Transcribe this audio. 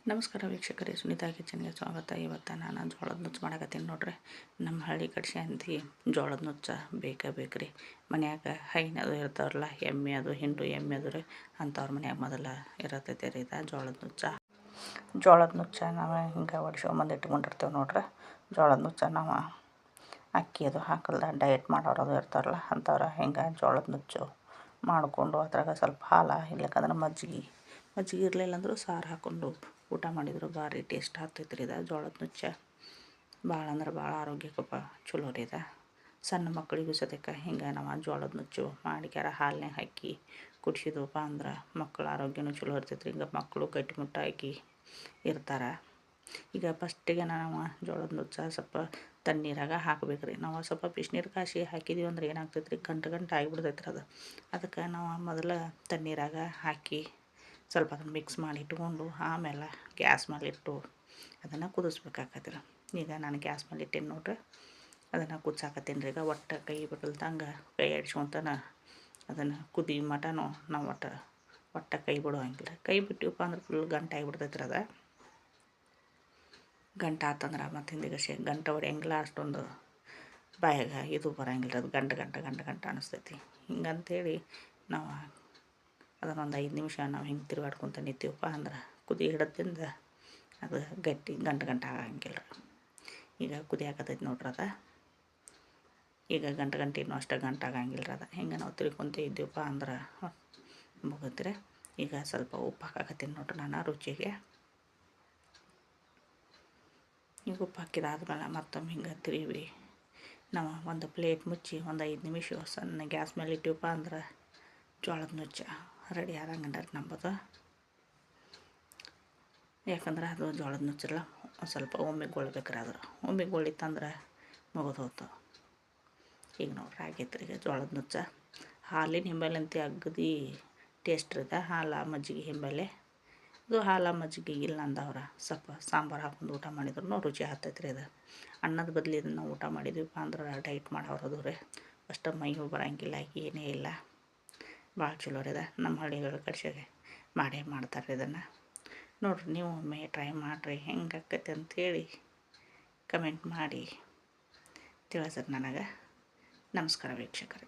ನಮಸ್ಕಾರ ವೀಕ್ಷಕರೇ, ಸುನೀತಾ ಕಿಚನ್ಗೆ ಸ್ವಾಗತ. ಇವತ್ತು ನಾನು ಜೋಳದ ನುಚ್ಚು ಮಾಡಕತ್ತೀನಿ ನೋಡ್ರಿ. ನಮ್ಮ ಹಳ್ಳಿ ಕಡೆ ಶಾಂತಿ ಜೋಳದ ನುಚ್ಚ ಬೇಕ್ರಿ. ಮನ್ಯಾಗ ಹೈನದು ಇರ್ತಾವ್ರಲ್ಲ, ಎಮ್ಮೆ ಅದು ಹಿಂಡು ಎಮ್ಮೆ ಅದು ರೀ, ಅಂಥವ್ರ ಮನ್ಯಾಗ ಮೊದಲ ಇರತೈತೆ ರೀ ಇದು ಜೋಳದ ನುಚ್ಚ ನಾವು ಹಿಂಗೆ ಒಡ್ಸ್ಕೊಂಬಂದು ಇಟ್ಕೊಂಡಿರ್ತೇವೆ ನೋಡ್ರಿ. ಜೋಳದ ನುಚ್ಚ ನಾವು ಅಕ್ಕಿ ಅದು ಹಾಕಲ್ದ ಡಯಟ್ ಮಾಡೋರು ಅದು ಇರ್ತಾರಲ್ಲ, ಅಂಥವ್ರು ಹಿಂಗೆ ಜೋಳದ ನುಚ್ಚು ಮಾಡಿಕೊಂಡು ಅದ್ರಾಗ ಸ್ವಲ್ಪ ಹಾಲು ಇರ್ಲಿಕ್ಕಂದ್ರೆ ಮಜ್ಜಿಗೆ ಇರಲಿಲ್ಲ ಅಂದರೂ ಸಾರು ಹಾಕ್ಕೊಂಡು ಊಟ ಮಾಡಿದ್ರು ಭಾರಿ ಟೇಸ್ಟ್ ಆಗ್ತೈತೆ ರೀ ಇದು ಜೋಳದ ನುಚ್ಚ. ಭಾಳ ಅಂದ್ರೆ ಭಾಳ ಆರೋಗ್ಯಕ್ಕಪ್ಪ ಚಲೋ ರೀ ಇದು. ಸಣ್ಣ ಮಕ್ಕಳಿಗೂ ಸದ್ಯಕ್ಕೆ ಹಿಂಗೆ ನಾವು ಜೋಳದ ನುಚ್ಚು ಮಾಡಿಕ್ಯಾರ ಹಾಲಿನಾಗ ಹಾಕಿ ಕುಡಿಸಿದ್ವಪ್ಪ ಅಂದ್ರೆ ಮಕ್ಕಳ ಆರೋಗ್ಯನೂ ಚಲೋ ಇರ್ತೈತೆ ರೀ. ಹಿಂಗೆ ಮಕ್ಕಳು ಗಟ್ಟಿಮುಟ್ಟಾಗಿ ಇರ್ತಾರೆ. ಈಗ ಫಸ್ಟಿಗೆ ನಾವು ಜೋಳದ ನುಚ್ಚ ಸ್ವಲ್ಪ ತಣ್ಣೀರಾಗ ಹಾಕ್ಬೇಕು ರೀ. ನಾವು ಸ್ವಲ್ಪ ಬಿಸಿನೀರು ಕಾಸಿ ಹಾಕಿದ್ದೀವಿ ಅಂದ್ರೆ ಏನಾಗ್ತೈತೆ ರೀ, ಗಂಟು ಆಗಿಬಿಡ್ತೈತೆ ರೀ ಅದು. ಅದಕ್ಕೆ ನಾವು ಮೊದಲು ತಣ್ಣೀರಾಗ ಹಾಕಿ ಸ್ವಲ್ಪ ಅದನ್ನು ಮಿಕ್ಸ್ ಮಾಡಿ ಇಟ್ಕೊಂಡು ಆಮೇಲೆ ಗ್ಯಾಸ್ ಮೇಲೆ ಇಟ್ಟು ಅದನ್ನು ಕುದಿಸ್ಬೇಕಾಗತ್ತೆ ರೀ. ಈಗ ನಾನು ಗ್ಯಾಸ್ ಮೇಲೆ ಇಟ್ಟೇನಿ ನೋಡ್ರಿ, ಅದನ್ನು ಕುದಿಸಾಕತ್ತೀನಿ ರೀ. ಈಗ ಒಟ್ಟು ಕೈ ಬಿಡಲ್ದಂಗೆ ಕೈ ಆಡಿಸ್ಕೊಂತಾನ ಅದನ್ನು ಕುದಿ ಮಟನೂ ನಾವು ಒಟ್ಟು ಕೈ ಬಿಡುವಂಗಿಲ್ಲ. ಕೈ ಬಿಟ್ಟಿವಪ್ಪ ಅಂದ್ರೆ ಫುಲ್ ಗಂಟು ಆಗಿಬಿಡ್ತೈತೆ ರೀ ಅದು. ಗಂಟು ಆತಂದ್ರೆ ಮತ್ತು ಹಿಂದಿಗೆ ಗಂಟು ಹೊಡೆಯಂಗಿಲ್ಲ, ಅಷ್ಟೊಂದು ಬಾಯಾಗ ಇದು ಬರೋಂಗಿಲ್ಲ, ಅದು ಗಂಟು ಅನ್ನಿಸ್ತೈತಿ. ಹಿಂಗಂತೇಳಿ ನಾವು ಅದನ್ನೊಂದು 5 ನಿಮಿಷ ನಾವು ಹಿಂಗೆ ತಿರುಗಾಡ್ಕೊತ ನಿಂತೀವಪ್ಪ ಅಂದ್ರೆ ಕುದಿ ಹಿಡಿದಿಂದ ಅದು ಗಟ್ಟಿ ಗಂಟು ಆಗಂಗಿಲ್ಲ. ಈಗ ಕುದಿಯಾಕತ್ತೈತಿ ನೋಡ್ರಿ ಅದು. ಈಗ ಗಂಟು ಇನ್ನೂ ಅಷ್ಟು ಗಂಟು ಆಗಂಗಿಲ್ಲ ಅದು. ಹಿಂಗೆ ನಾವು ತಿರ್ಕೊಂತ ಇದ್ದೀವಪ್ಪ ಅಂದ್ರೆ ಮುಗಿದ್ರೆ. ಈಗ ಸ್ವಲ್ಪ ಉಪ್ಪು ಹಾಕಾಕತ್ತೀನಿ ನೋಡ್ರಿ ನಾನು ರುಚಿಗೆ. ಈಗ ಉಪ್ಪು ಹಾಕಿದಾದ್ಮೇಲೆ ಮತ್ತೊಮ್ಮೆ ಹಿಂಗೆ ತಿರುವಿ ನಾವು ಒಂದು ಪ್ಲೇಟ್ ಮುಚ್ಚಿ ಒಂದು 5 ನಿಮಿಷ ಸಣ್ಣ ಗ್ಯಾಸ್ ಮೇಲೆ ಇಟ್ಟಿವಪ್ಪ ಅಂದ್ರೆ ಜೋಳದ ನುಚ್ಚ ರೆಡಿ ಆದಂಗೆ ನಂಬೋದು. ಯಾಕಂದ್ರೆ ಅದು ಜೋಳದ ನುಚ್ಚಲ್ಲ ಸ್ವಲ್ಪ ಒಮ್ಮೆಗೊಳ್ಬೇಕ್ರಿ. ಒಮ್ಮೆಗೊಳಿತಂದ್ರೆ ಮುಗಿದು ಹೋಯ್ತು. ಈಗ ನೋಡ್ರಿ ಆಗೈತೆ ರೀ ಈಗ ಜೋಳದ ನುಚ್ಚ. ಹಾಲಿನ ಹಿಂಬಾಲೆ ಅಗದಿ ಟೇಸ್ಟ್ ಇರುತ್ತೆ. ಹಾಲು ಮಜ್ಜಿಗೆ ಹಿಂಬಾಲೆ ಇದು ಹಾಲು ಮಜ್ಜಿಗೆ ಇಲ್ಲ ಅಂದವ್ರೆ ಸ್ವಲ್ಪ ಸಾಂಬಾರು ಹಾಕೊಂಡು ಊಟ ಮಾಡಿದ್ರು ರುಚಿ ಆಗ್ತೈತೆ ರೀ ಇದು. ಅನ್ನದ ಬದಲು ಇದನ್ನು ಊಟ ಮಾಡಿದ್ವಿಪ್ಪ ಅಂದ್ರೆ ಡೈಟ್ ಮಾಡೋರು ಅದು ರೀ, ಅಷ್ಟು ಮೈಗೂ ಬರೋಂಗಿಲ್ಲ, ಏನೇ ಇಲ್ಲ. ಭಾಳ ಚಲೋ ರೀ ಇದು. ನಮ್ಮ ಹಳ್ಳಿಗಳ ಕಡೆಗೆ ಮಾಡೇ ಮಾಡ್ತಾರೆ ಇದನ್ನು. ನೋಡಿರಿ ನೀವು ಒಮ್ಮೆ ಟ್ರೈ ಮಾಡಿರಿ, ಹೆಂಗೆ ಆಕೈತೆ ಅಂಥೇಳಿ ಕಮೆಂಟ್ ಮಾಡಿ ತಿಳಿಸ್ರಿ ನನಗೆ. ನಮಸ್ಕಾರ ವೀಕ್ಷಕರೇ.